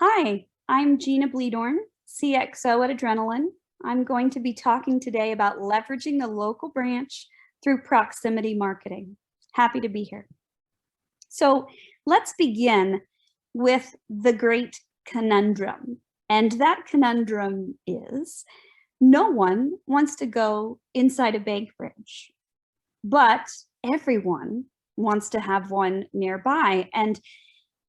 Hi, I'm Gina Bleedorn, CXO at Adrenaline. I'm going to be talking today about leveraging the local branch through proximity marketing. Happy to be here. So let's begin with the great conundrum. And that conundrum is no one wants to go inside a bank branch, but everyone wants to have one nearby. And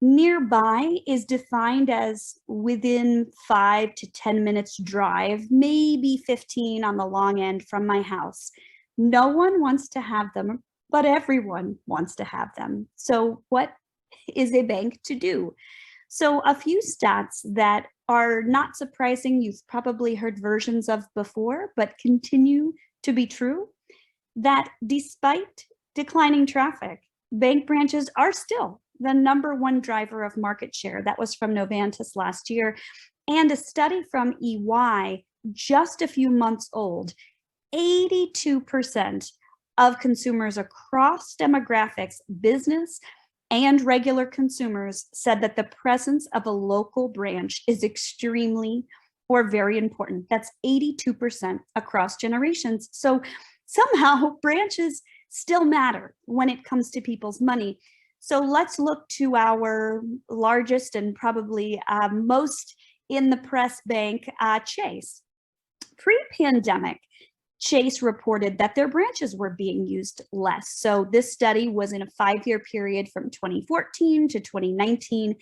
nearby is defined as within 5 to 10 minutes drive, maybe 15 on the long end from my house. No one wants to have them, but everyone wants to have them. So what is a bank to do? So a few stats that are not surprising, you've probably heard versions of before, but continue to be true, that despite declining traffic, bank branches are still the #1 driver of market share. That was from Novantas last year. And a study from EY, just a few months old, 82% of consumers across demographics, business and regular consumers, said that the presence of a local branch is extremely or very important. That's 82% across generations. So somehow branches still matter when it comes to people's money. So let's look to our largest and probably most in the press bank, Chase. Pre-pandemic, Chase reported that their branches were being used less. So this study was in a 5-year period from 2014 to 2019,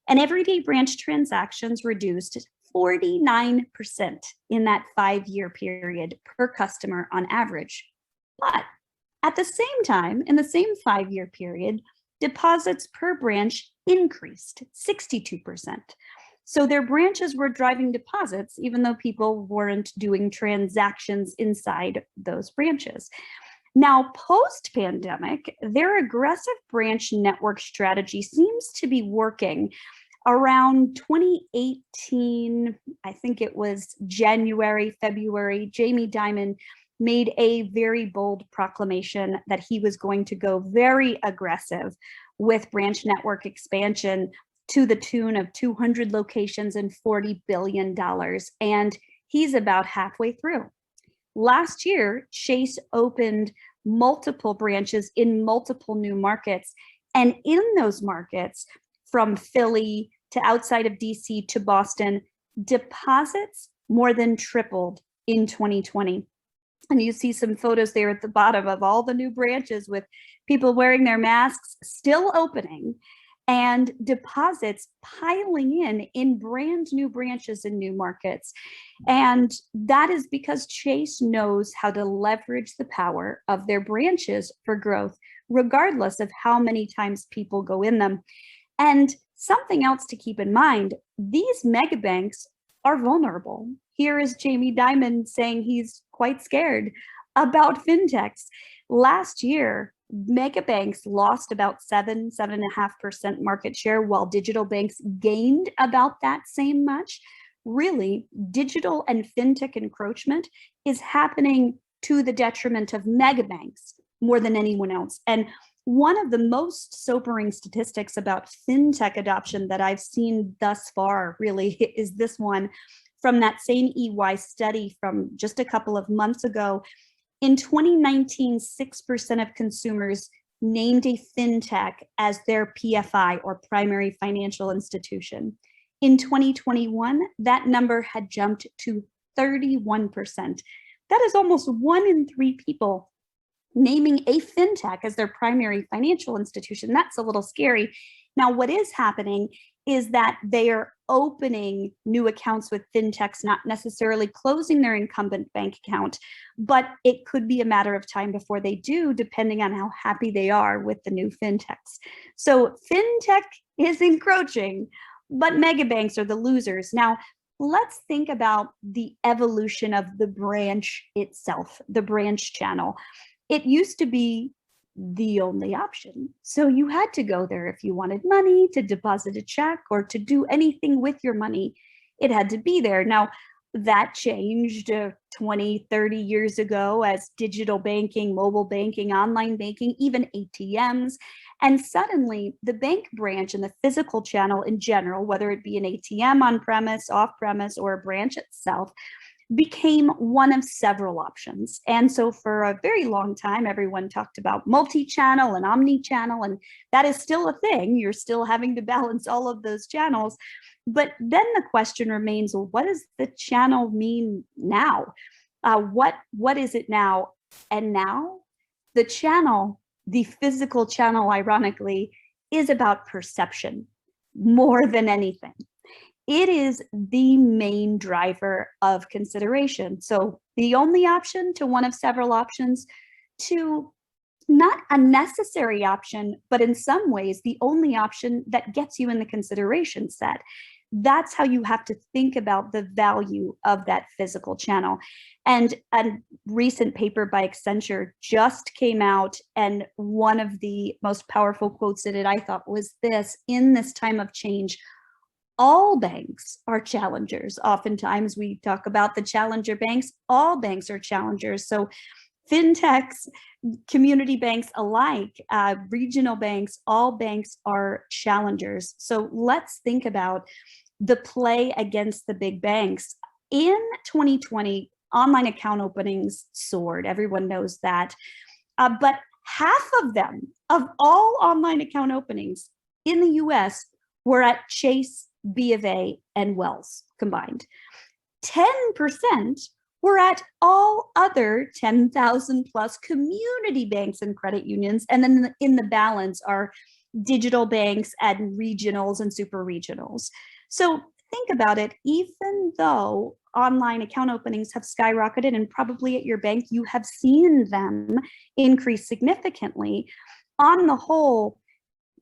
and everyday branch transactions reduced 49% in that 5-year period per customer on average. But at the same time, in the same 5-year period, deposits per branch increased 62%. So their branches were driving deposits, even though people weren't doing transactions inside those branches. Now, post-pandemic, their aggressive branch network strategy seems to be working. Around 2018, I think it was January, February, Jamie Dimon made a very bold proclamation that he was going to go very aggressive with branch network expansion to the tune of 200 locations and $40 billion. And he's about halfway through. Last year, Chase opened multiple branches in multiple new markets. And in those markets, from Philly to outside of DC to Boston, deposits more than tripled in 2020. And you see some photos there at the bottom of all the new branches with people wearing their masks, still opening, and deposits piling in brand new branches in new markets. And that is because Chase knows how to leverage the power of their branches for growth, regardless of how many times people go in them. And something else to keep in mind, these mega banks are vulnerable. Here is Jamie Dimon saying he's quite scared about fintechs. Last year, mega banks lost about 7.5% market share, while digital banks gained about that same much. Really, digital and fintech encroachment is happening to the detriment of mega banks more than anyone else. And one of the most sobering statistics about fintech adoption that I've seen thus far really is this one from that same EY study from just a couple of months ago. In 2019, 6% of consumers named a fintech as their PFI, or primary financial institution. In 2021, that number had jumped to 31%. That is almost 1 in 3 people naming a fintech as their primary financial institution. That's a little scary. Now, what is happening is that they are opening new accounts with fintechs, not necessarily closing their incumbent bank account, but it could be a matter of time before they do, depending on how happy they are with the new fintechs. So fintech is encroaching, but mega banks are the losers. Now, let's think about the evolution of the branch itself, the branch channel. It used to be the only option. So you had to go there if you wanted money, to deposit a check, or to do anything with your money. It had to be there. Now, That changed 20, 30 years ago as digital banking, mobile banking, online banking, even ATMs. And suddenly the bank branch and the physical channel in general, whether it be an ATM on premise, off premise, or a branch itself, became one of several options. And so for a very long time, everyone talked about multi-channel and omni-channel, and that is still a thing. You're still having to balance all of those channels. But then the question remains, well, what does the channel mean now? What is it now? And now the channel, the physical channel, ironically, is about perception more than anything. It is the main driver of consideration. So the only option to one of several options to not a necessary option, but in some ways the only option that gets you in the consideration set. That's how you have to think about the value of that physical channel. And a recent paper by Accenture just came out, and one of the most powerful quotes in it, I thought, was this: in this time of change, all banks are challengers. Oftentimes we talk about the challenger banks. All banks are challengers. So fintechs, community banks alike, regional banks, all banks are challengers. So let's think about the play against the big banks. In 2020, online account openings soared. Everyone knows that. But half of them, of all online account openings in the US, were at Chase, B of A, and Wells combined. 10% were at all other 10,000 plus community banks and credit unions. And then in the balance are digital banks and regionals and super regionals. So think about it, even though online account openings have skyrocketed, and probably at your bank you have seen them increase significantly, on the whole,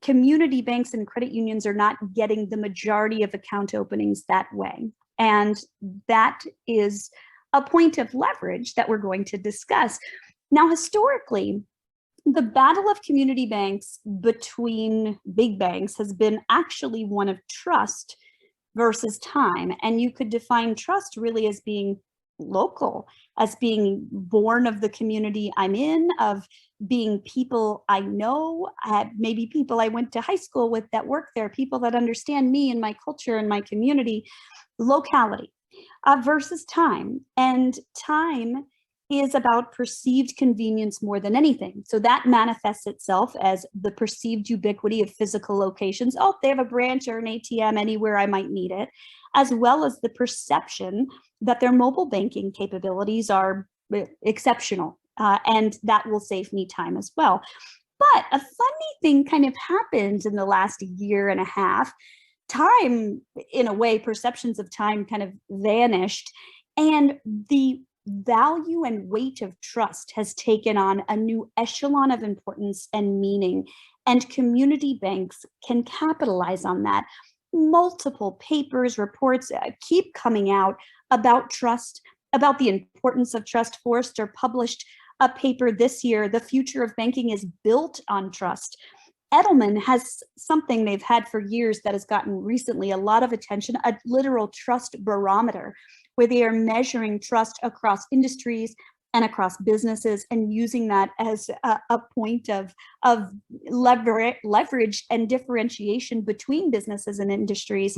community banks and credit unions are not getting the majority of account openings that way. And that is a point of leverage that we're going to discuss. Now, historically, the battle of community banks between big banks has been actually one of trust versus time. And you could define trust really as being local, as being born of the community I'm in, of being people I know, maybe people I went to high school with that work there, people that understand me and my culture and my community. Locality versus time. And time is about perceived convenience more than anything. So that manifests itself as the perceived ubiquity of physical locations. Oh, they have a branch or an ATM anywhere I might need it, as well as the perception that their mobile banking capabilities are exceptional, and that will save me time as well. But a funny thing kind of happened in the last year and a half. Time, in a way, perceptions of time kind of vanished, and the value and weight of trust has taken on a new echelon of importance and meaning, and community banks can capitalize on that. Multiple papers, reports keep coming out about trust, about the importance of trust. Forrester published a paper this year, "The Future of Banking is Built on Trust." Edelman has something they've had for years that has gotten recently a lot of attention, a literal trust barometer, where they are measuring trust across industries and across businesses and using that as a point of leverage and differentiation between businesses and industries.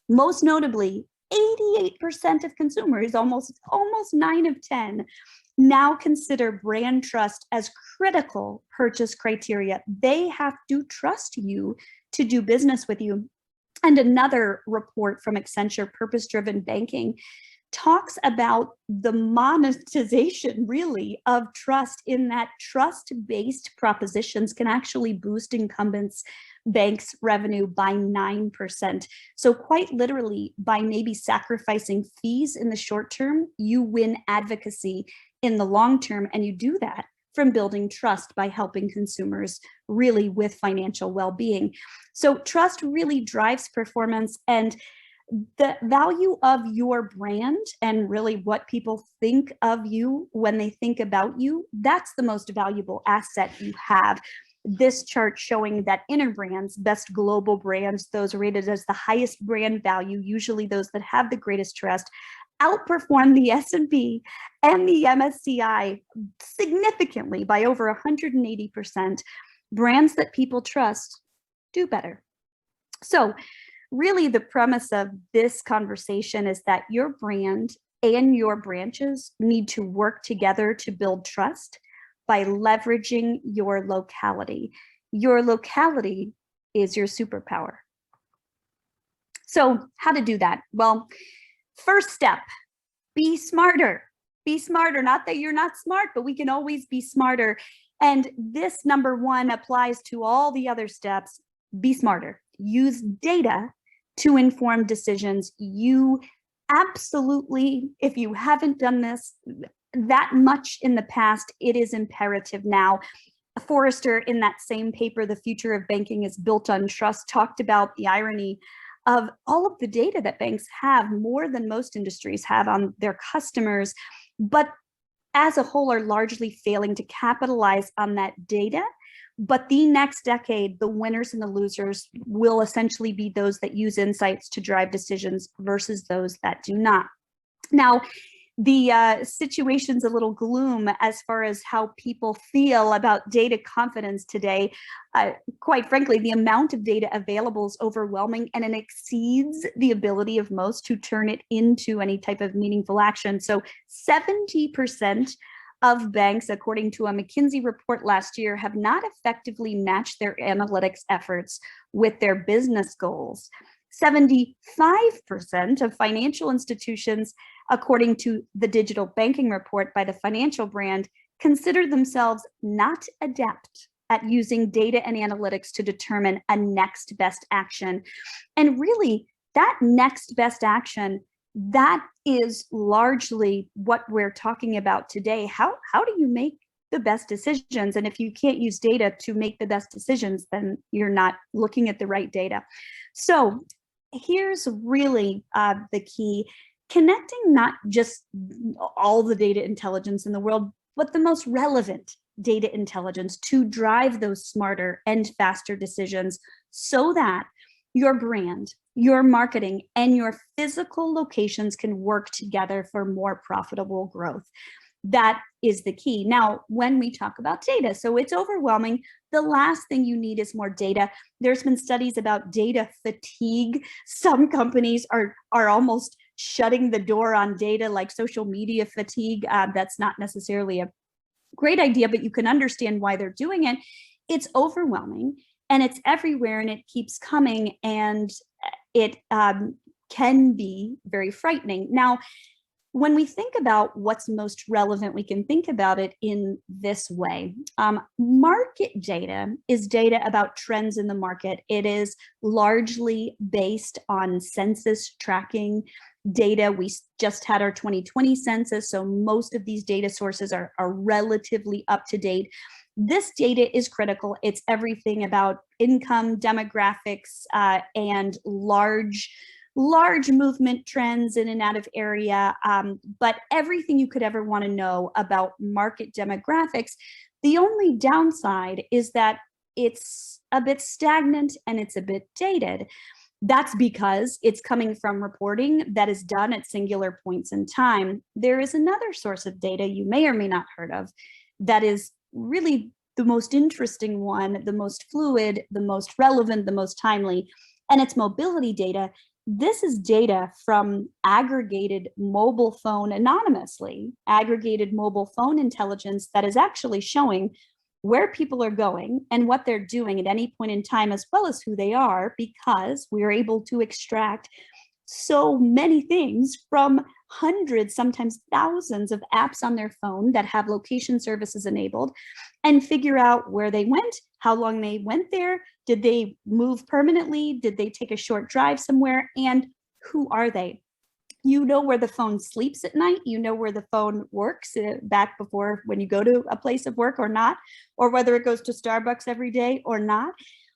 Most notably, 88% of consumers, almost 9 of 10, now consider brand trust as critical purchase criteria. They have to trust you to do business with you. And another report from Accenture, Purpose-Driven Banking, talks about the monetization, really, of trust, in that trust-based propositions can actually boost incumbents' banks' revenue by 9%. So quite literally, by maybe sacrificing fees in the short term, you win advocacy in the long term, and you do that from building trust by helping consumers really with financial well-being. So trust really drives performance, and the value of your brand and really what people think of you when they think about you, that's the most valuable asset you have. This chart showing that Interbrands, best global brands, those rated as the highest brand value, usually those that have the greatest trust, outperform the S&P and the MSCI significantly by over 180%. Brands that people trust do better. So really the premise of this conversation is that your brand and your branches need to work together to build trust by leveraging your locality. Your locality is your superpower. So how to do that? Well, first step, be smarter. Be smarter. Not that you're not smart, but we can always be smarter. And this number one applies to all the other steps. Be smarter. Use data to inform decisions. You absolutely, if you haven't done this that much in the past, it is imperative now. Forrester, in that same paper, The Future of Banking is Built on Trust, talked about the irony of all of the data that banks have, more than most industries have, on their customers, but as a whole are largely failing to capitalize on that data. But the next decade, the winners and the losers will essentially be those that use insights to drive decisions versus those that do not. Now, the situation's a little gloom as far as how people feel about data confidence today. Quite frankly, the amount of data available is overwhelming, and it exceeds the ability of most to turn it into any type of meaningful action. So 70% of banks, according to a McKinsey report last year, have not effectively matched their analytics efforts with their business goals. 75% of financial institutions, according to the digital banking report by the Financial Brand, consider themselves not adept at using data and analytics to determine a next best action. And really, that next best action, that is largely what we're talking about today. How do you make the best decisions? And if you can't use data to make the best decisions, then you're not looking at the right data. So here's really the key: connecting not just all the data intelligence in the world, but the most relevant data intelligence to drive those smarter and faster decisions, so that your brand, your marketing, and your physical locations can work together for more profitable growth. That is the key. Now, when we talk about data, so it's overwhelming. The last thing you need is more data. There's been studies about data fatigue. Some companies are almost shutting the door on data, like social media fatigue. That's not necessarily a great idea, but you can understand why they're doing it. It's overwhelming and it's everywhere and it keeps coming, and it can be very frightening. Now, when we think about what's most relevant, we can think about it in this way. Market data is data about trends in the market. It is largely based on census tracking data. We just had our 2020 census, so most of these data sources are relatively up to date. This data is critical. It's everything about income, demographics, and large movement trends in and out of area, but everything you could ever want to know about market demographics. The only downside is that it's a bit stagnant and it's a bit dated. That's because it's coming from reporting that is done at singular points in time. There is another source of data you may or may not heard of that is really the most interesting one, the most fluid, the most relevant, the most timely, and it's mobility data. This is data from aggregated mobile phone anonymously, aggregated mobile phone intelligence that is actually showing where people are going and what they're doing at any point in time, as well as who they are, because we're able to extract so many things from hundreds, sometimes thousands of apps on their phone that have location services enabled, and figure out where they went, how long they went there, did they move permanently, did they take a short drive somewhere, and who are they? You know where the phone sleeps at night, you know where the phone works back before when you go to a place of work or not, or whether it goes to Starbucks every day or not.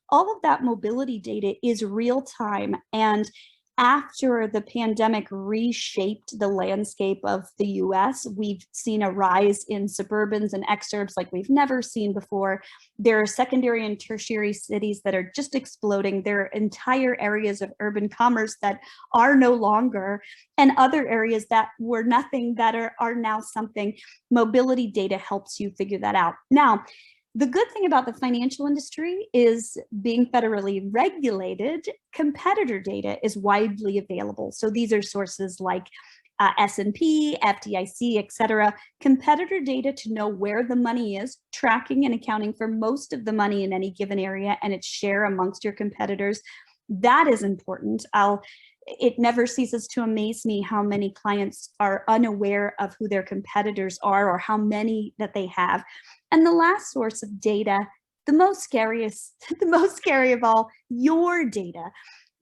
All of that mobility data is real time, and After the pandemic reshaped the landscape of the US, we've seen a rise in suburbans and exurbs like we've never seen before. There are secondary and tertiary cities that are just exploding. There are entire areas of urban commerce that are no longer, and other areas that were nothing that are now something. Mobility data helps you figure that out. Now, the good thing about the financial industry is being federally regulated, competitor data is widely available. So these are sources like S&P, FDIC, et cetera, competitor data to know where the money is, tracking and accounting for most of the money in any given area and its share amongst your competitors. That is important. It never ceases to amaze me how many clients are unaware of who their competitors are or how many that they have. And the last source of data, the most scary of all, your data.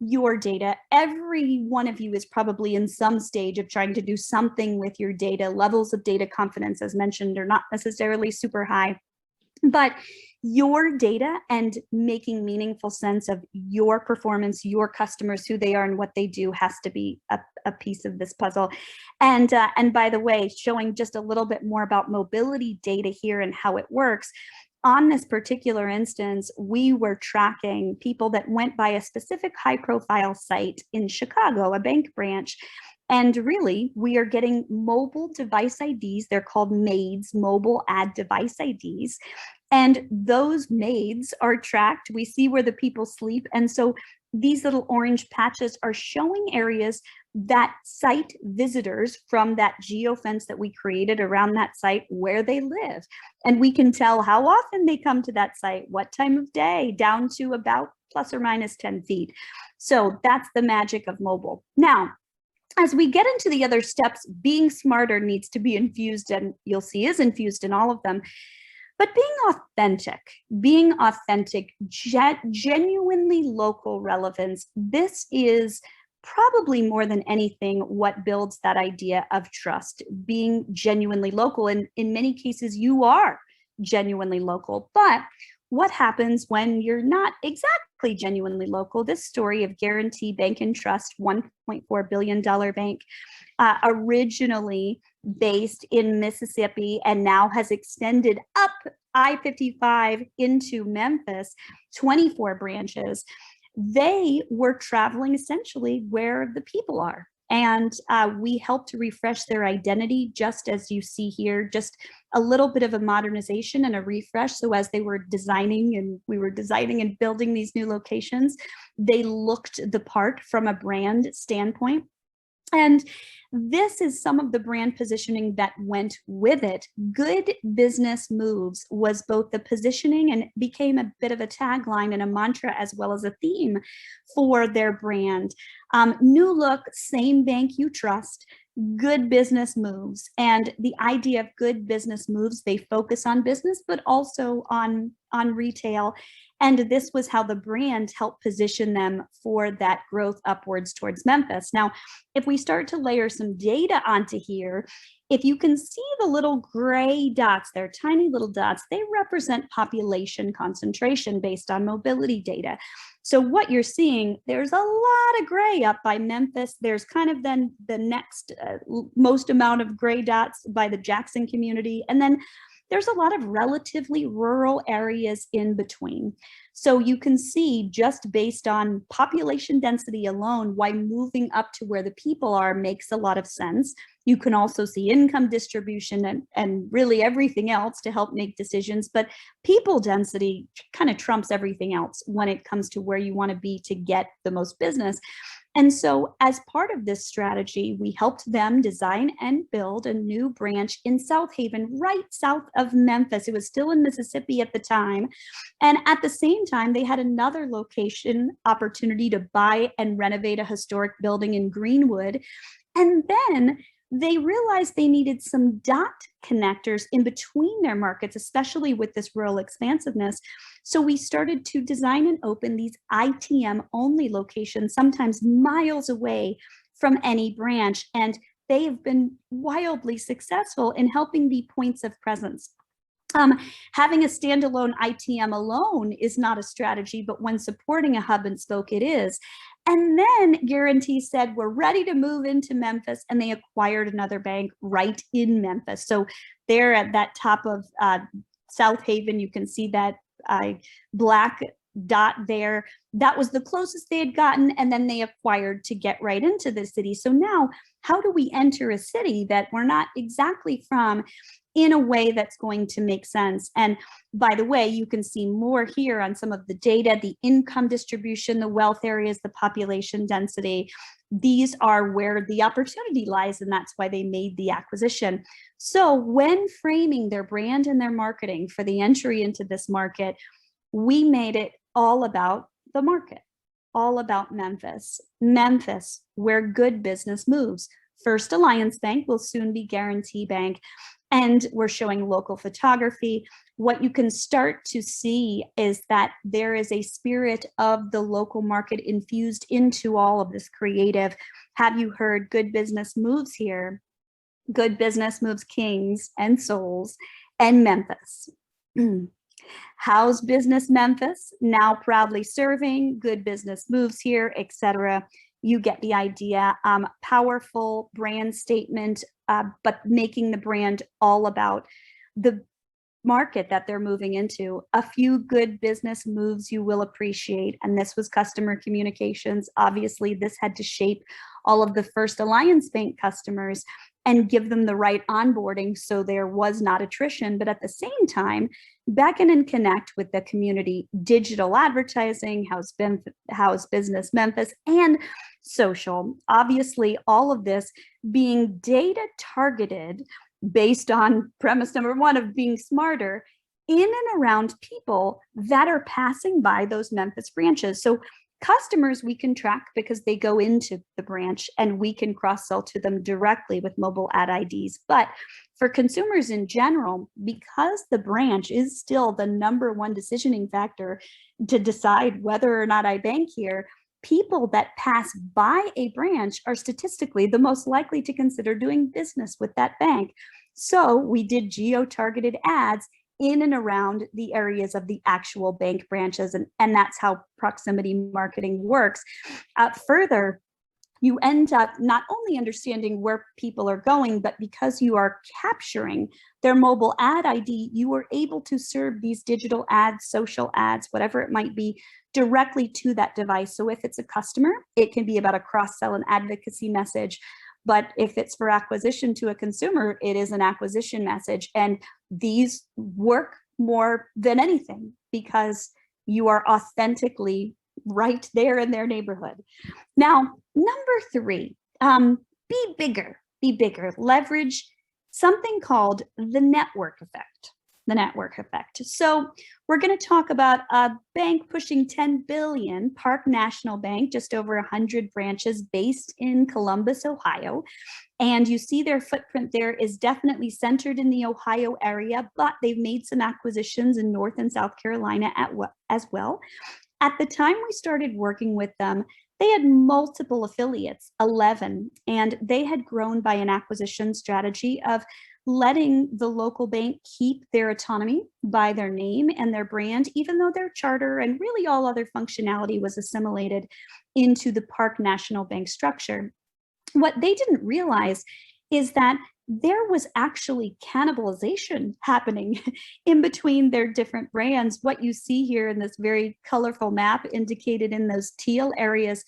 Your data. Every one of you is probably in some stage of trying to do something with your data. Levels of data confidence, as mentioned, are not necessarily super high, but your data and making meaningful sense of your performance, your customers, who they are and what they do has to be a piece of this puzzle. And by the way, showing just a little bit more about mobility data here and how it works. On this particular instance, we were tracking people that went by a specific high profile site in Chicago, a bank branch. And really, we are getting mobile device IDs. They're called MAIDs, mobile ad device IDs. And those MAIDs are tracked. We see where the people sleep. And so these little orange patches are showing areas that site visitors from that geofence that we created around that site, where they live. And we can tell how often they come to that site, what time of day, down to about plus or minus 10 feet. So that's the magic of mobile. Now, as we get into the other steps, being smarter needs to be infused, and you'll see is infused in all of them. But being authentic, genuinely local relevance, this is probably more than anything what builds that idea of trust, being genuinely local. And in many cases, you are genuinely local. But what happens when you're not exactly genuinely local? This story of Guarantee Bank and Trust, $1.4 billion bank, originally based in Mississippi and now has extended up I-55 into Memphis, 24 branches. They were traveling essentially where the people are. And we helped to refresh their identity, just as you see here, just a little bit of a modernization and a refresh. So as they were designing and we were designing and building these new locations, they looked the part from a brand standpoint. And this is some of the brand positioning that went with it. Good business moves was both the positioning and became a bit of a tagline and a mantra as well as a theme for their brand. New look, same bank you trust, good business moves. And the idea of good business moves, they focus on business, but also on retail. And this was how the brand helped position them for that growth upwards towards Memphis. Now, if we start to layer some data onto here, if you can see the little gray dots, they're tiny little dots, they represent population concentration based on mobility data. So what you're seeing, there's a lot of gray up by Memphis. There's kind of then the next most amount of gray dots by the Jackson community. And then there's a lot of relatively rural areas in between. So you can see, just based on population density alone, why moving up to where the people are makes a lot of sense. You can also see income distribution and really everything else to help make decisions, but people density kind of trumps everything else when it comes to where you want to be to get the most business. And so as part of this strategy, we helped them design and build a new branch in South Haven, right south of Memphis. It was still in Mississippi at the time. And at the same time, they had another location opportunity to buy and renovate a historic building in Greenwood. And then they realized they needed some dot connectors in between their markets, especially with this rural expansiveness. So we started to design and open these ITM only locations, sometimes miles away from any branch. And they have been wildly successful in helping be points of presence. Having a standalone ITM alone is not a strategy, but when supporting a hub and spoke, it is. And then Guarantee said, we're ready to move into Memphis, and they acquired another bank right in Memphis. So they're at that top of South Haven. You can see that black dot there. That was the closest they had gotten, and then they acquired to get right into the city. So now, how do we enter a city that we're not exactly from in a way that's going to make sense? And by the way, you can see more here on some of the data, the income distribution, the wealth areas, the population density. These are where the opportunity lies, and that's why they made the acquisition. So when framing their brand and their marketing for the entry into this market, we made it all about the market, all about Memphis. Memphis, where good business moves. First Alliance Bank will soon be Guarantee Bank. And we're showing local photography. What you can start to see is that there is a spirit of the local market infused into all of this creative. Have you heard good business moves here? Good business moves kings and souls and Memphis. How's business Memphis? Now proudly serving, good business moves here, etc. You get the idea. Powerful brand statement, but making the brand all about the market that they're moving into. A few good business moves you will appreciate, and this was customer communications. Obviously, this had to shape all of the First Alliance Bank customers and give them the right onboarding so there was not attrition, but at the same time, beckon and connect with the community. Digital advertising, how's business Memphis, and social. Obviously, all of this being data targeted based on premise number one of being smarter in and around people that are passing by those Memphis branches. So customers we can track because they go into the branch and we can cross-sell to them directly with mobile ad IDs. But for consumers in general, because the branch is still the number one decisioning factor to decide whether or not I bank here, people that pass by a branch are statistically the most likely to consider doing business with that bank. So we did geo-targeted ads in and around the areas of the actual bank branches, and that's how proximity marketing works. Further, you end up not only understanding where people are going, but because you are capturing their mobile ad ID, you are able to serve these digital ads, social ads, whatever it might be, directly to that device. So if it's a customer, it can be about a cross-sell and advocacy message. But if it's for acquisition to a consumer, it is an acquisition message. And these work more than anything because you are authentically right there in their neighborhood. Now, number three, be bigger, leverage something called the network effect. The network effect. So we're going to talk about a bank pushing 10 billion, Park National Bank, just over 100 branches based in Columbus, Ohio. And you see their footprint there is definitely centered in the Ohio area, but they've made some acquisitions in North and South Carolina as well. At the time we started working with them, they had multiple affiliates, 11, and they had grown by an acquisition strategy of letting the local bank keep their autonomy by their name and their brand, even though their charter and really all other functionality was assimilated into the Park National Bank structure. What they didn't realize is that there was actually cannibalization happening in between their different brands. What you see here in this very colorful map indicated in those teal areas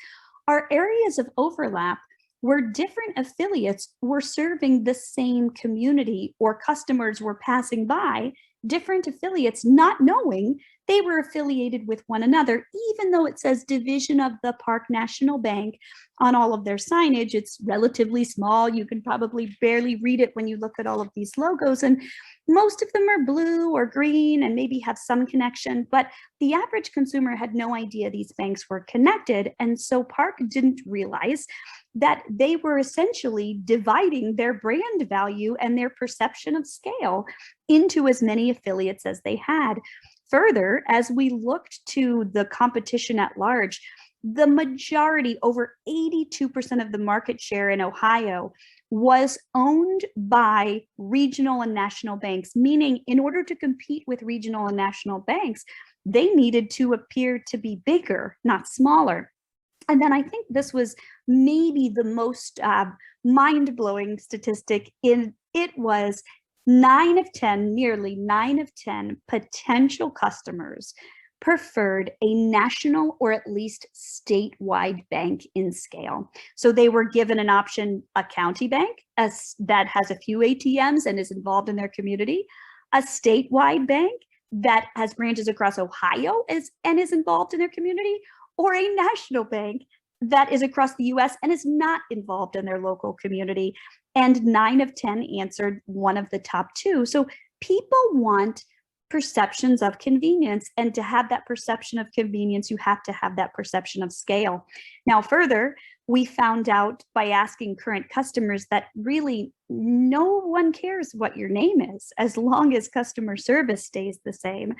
are areas of overlap where different affiliates were serving the same community, or customers were passing by different affiliates not knowing they were affiliated with one another, even though it says division of the Park National Bank on all of their signage. It's relatively small. You can probably barely read it when you look at all of these logos, and most of them are blue or green and maybe have some connection, but the average consumer had no idea these banks were connected. And so Park didn't realize that they were essentially dividing their brand value and their perception of scale into as many affiliates as they had. Further, as we looked to the competition at large, the majority, over 82% of the market share in Ohio, was owned by regional and national banks, meaning in order to compete with regional and national banks, they needed to appear to be bigger, not smaller. And then I think this was maybe the most mind-blowing statistic. It was 9 of 10, nearly 9 of 10 potential customers preferred a national or at least statewide bank in scale. So they were given an option, a county bank that has a few ATMs and is involved in their community, a statewide bank that has branches across Ohio and is involved in their community, or a national bank that is across the US and is not involved in their local community. And 9 of 10 answered one of the top two. So people want perceptions of convenience, and to have that perception of convenience, you have to have that perception of scale. Now, further, we found out by asking current customers that really no one cares what your name is as long as customer service stays the same.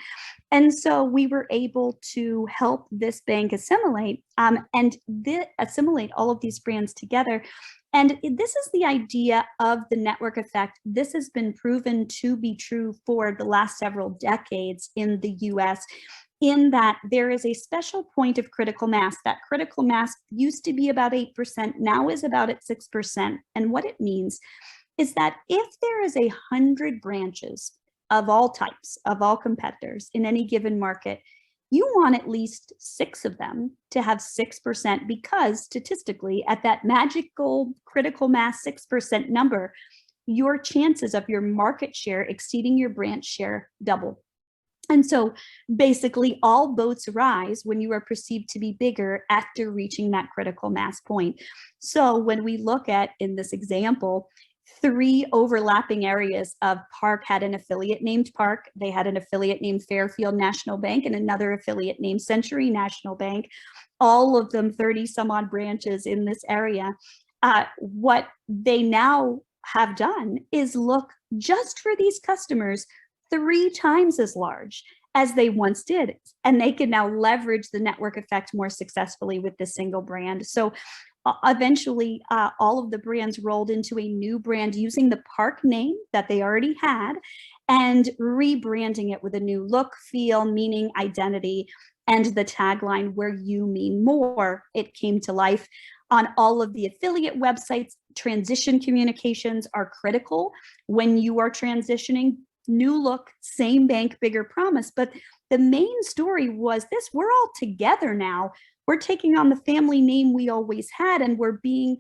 And so we were able to help this bank assimilate assimilate all of these brands together. And this is the idea of the network effect. This has been proven to be true for the last several decades in the US, in that there is a special point of critical mass. That critical mass used to be about 8%, now is about at 6%. And what it means is that if there is 100 branches of all types, of all competitors in any given market, you want at least 6 of them to have 6%, because statistically at that magical critical mass 6% number, your chances of your market share exceeding your branch share double. And so basically all boats rise when you are perceived to be bigger after reaching that critical mass point. So when we look at, in this example, 3 overlapping areas of Park had an affiliate named Park, they had an affiliate named Fairfield National Bank, and another affiliate named Century National Bank, all of them 30 some odd branches in this area. What they now have done is look just for these customers 3 times as large as they once did. And they can now leverage the network effect more successfully with this single brand. So eventually, all of the brands rolled into a new brand using the Park name that they already had and rebranding it with a new look, feel, meaning, identity, and the tagline, "Where you mean more." It came to life on all of the affiliate websites. Transition communications are critical when you are transitioning. New look, same bank, bigger promise. But the main story was this: we're all together now. We're taking on the family name we always had, and we're being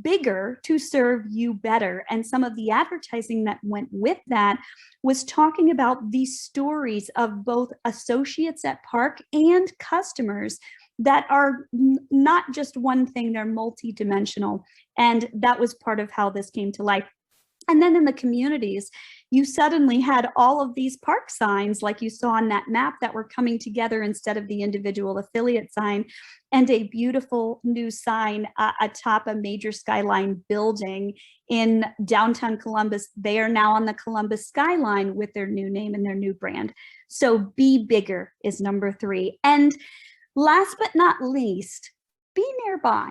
bigger to serve you better. And some of the advertising that went with that was talking about these stories of both associates at Park and customers that are not just one thing, they're multidimensional. And that was part of how this came to life. And then in the communities, you suddenly had all of these Park signs like you saw on that map that were coming together instead of the individual affiliate sign, and a beautiful new sign atop a major skyline building in downtown Columbus. They are now on the Columbus skyline with their new name and their new brand. So be bigger is number 3. And last but not least, be nearby.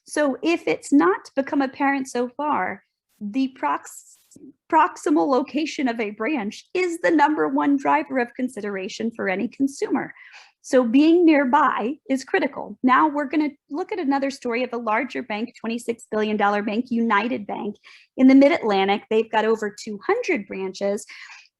So if it's not become apparent so far, the proximal location of a branch is the number 1 driver of consideration for any consumer. So being nearby is critical. Now we're going to look at another story of a larger bank, $26 billion bank, United Bank in the Mid-Atlantic. They've got over 200 branches.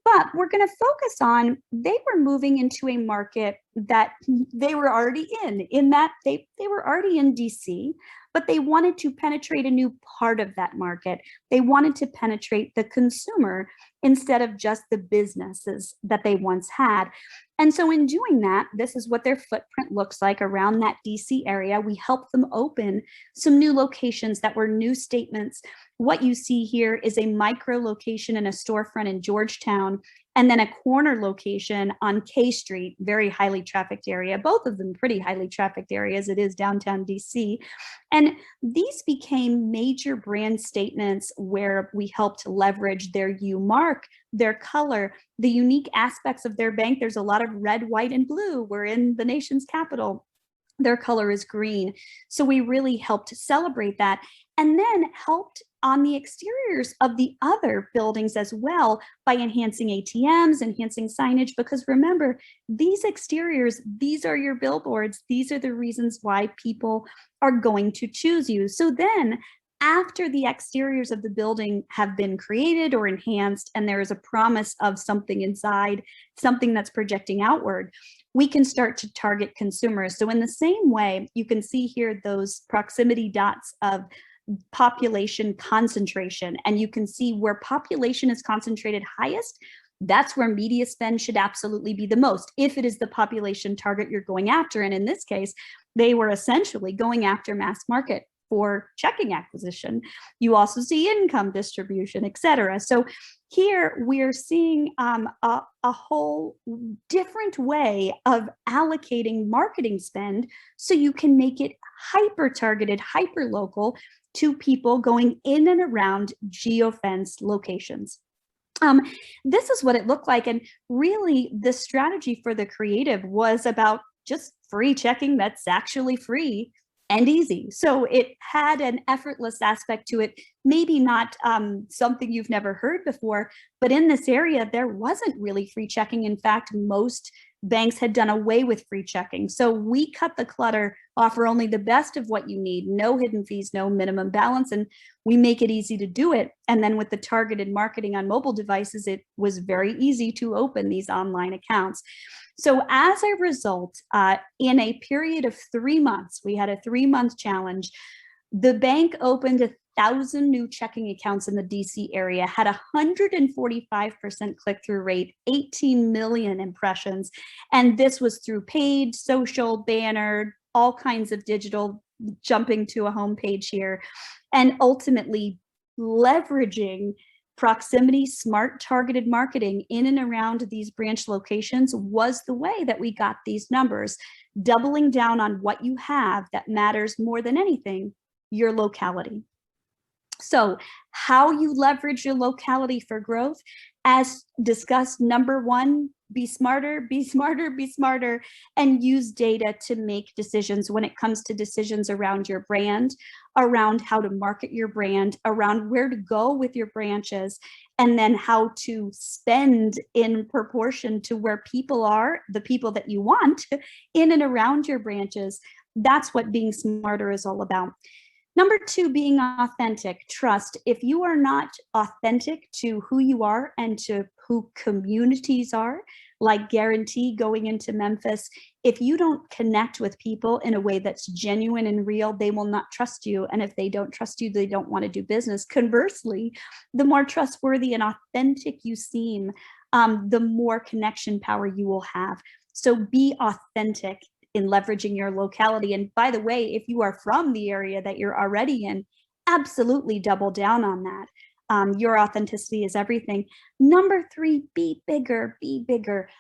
But we're going to focus on, they were moving into a market that they were already in that they were already in DC, but they wanted to penetrate a new part of that market. They wanted to penetrate the consumer instead of just the businesses that they once had. And so in doing that, this is what their footprint looks like around that DC area. We helped them open some new locations that were new statements. What you see here is a micro location and a storefront in Georgetown, and then a corner location on K Street, very highly trafficked area, both of them pretty highly trafficked areas. It is downtown DC. And these became major brand statements where we helped leverage their U mark, their color, the unique aspects of their bank. There's a lot of red, white, and blue. We're in the nation's capital. Their color is green. So we really helped celebrate that, and then helped on the exteriors of the other buildings as well by enhancing ATMs, enhancing signage, because remember, these exteriors, these are your billboards. These are the reasons why people are going to choose you. So then after the exteriors of the building have been created or enhanced, and there is a promise of something inside, something that's projecting outward, we can start to target consumers. So in the same way, you can see here those proximity dots of population concentration, and you can see where population is concentrated highest. That's where media spend should absolutely be the most, if it is the population target you're going after. And in this case, they were essentially going after mass market for checking acquisition. You also see income distribution, et cetera. So here we're seeing a whole different way of allocating marketing spend so you can make it hyper targeted, hyper local to people going in and around geofence locations. This is what it looked like. And really, the strategy for the creative was about just free checking that's actually free and easy. So it had an effortless aspect to it, maybe not something you've never heard before, but in this area, there wasn't really free checking. In fact, most banks had done away with free checking. So we cut the clutter, offer only the best of what you need, no hidden fees, no minimum balance, and we make it easy to do it. And then with the targeted marketing on mobile devices, it was very easy to open these online accounts. So as a result, in a period of 3 months, we had a 3-month challenge. The bank opened 1,000 new checking accounts in the DC area, had 145% click-through rate, 18 million impressions. And this was through paid, social, banner, all kinds of digital, jumping to a homepage here, and ultimately leveraging proximity, smart targeted marketing in and around these branch locations was the way that we got these numbers, doubling down on what you have that matters more than anything, your locality. So how you leverage your locality for growth, as discussed, number one, be smarter, be smarter, be smarter, and use data to make decisions when it comes to decisions around your brand, around how to market your brand, around where to go with your branches, and then how to spend in proportion to where people are, the people that you want in and around your branches. That's what being smarter is all about. Number two, being authentic, trust. If you are not authentic to who you are and to who communities are, like Guarantee going into Memphis, if you don't connect with people in a way that's genuine and real, they will not trust you. And if they don't trust you, they don't want to do business. Conversely, the more trustworthy and authentic you seem, the more connection power you will have. So be authentic in leveraging your locality. And by the way, if you are from the area that you're already in, absolutely double down on that. Your authenticity is everything. Number three, be bigger, be bigger.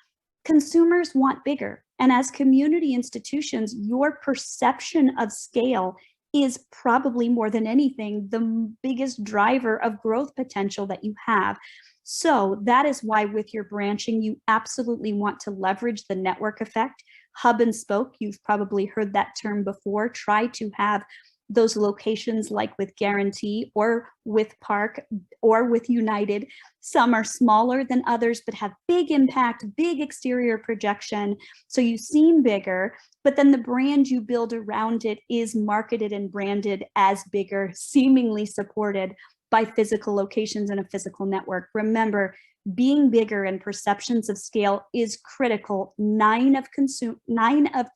Consumers want bigger. And as community institutions, your perception of scale is probably more than anything the biggest driver of growth potential that you have. So that is why with your branching, you absolutely want to leverage the network effect. Hub and spoke, you've probably heard that term before. Try to have those locations like with Guarantee or with Park or with United. Some are smaller than others, but have big impact, big exterior projection. So you seem bigger, but then the brand you build around it is marketed and branded as bigger, seemingly supported by physical locations and a physical network. Remember, being bigger and perceptions of scale is critical. 9 of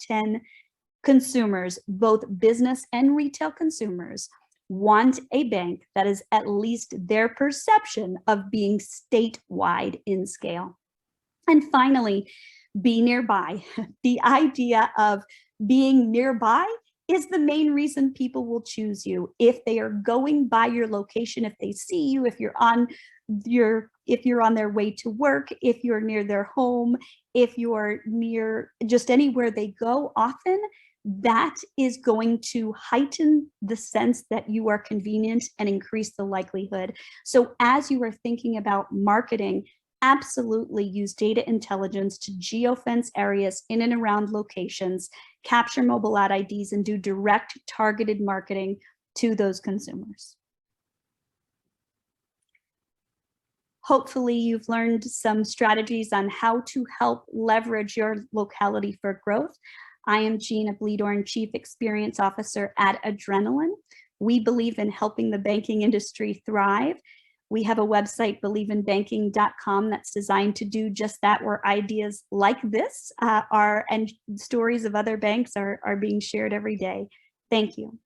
10 consumers, both business and retail consumers, want a bank that is at least their perception of being statewide in scale. And finally, be nearby. The idea of being nearby is the main reason people will choose you. If they are going by your location, if they see you, if you're on their way to work, if you're near their home, if you're near just anywhere they go often, that is going to heighten the sense that you are convenient and increase the likelihood. So as you are thinking about marketing, absolutely use data intelligence to geofence areas in and around locations, capture mobile ad IDs, and do direct targeted marketing to those consumers. Hopefully you've learned some strategies on how to help leverage your locality for growth. I am Gina Bleedorn, Chief Experience Officer at Adrenaline. We believe in helping the banking industry thrive. We have a website, believeinbanking.com, that's designed to do just that, where ideas like this and stories of other banks are being shared every day. Thank you.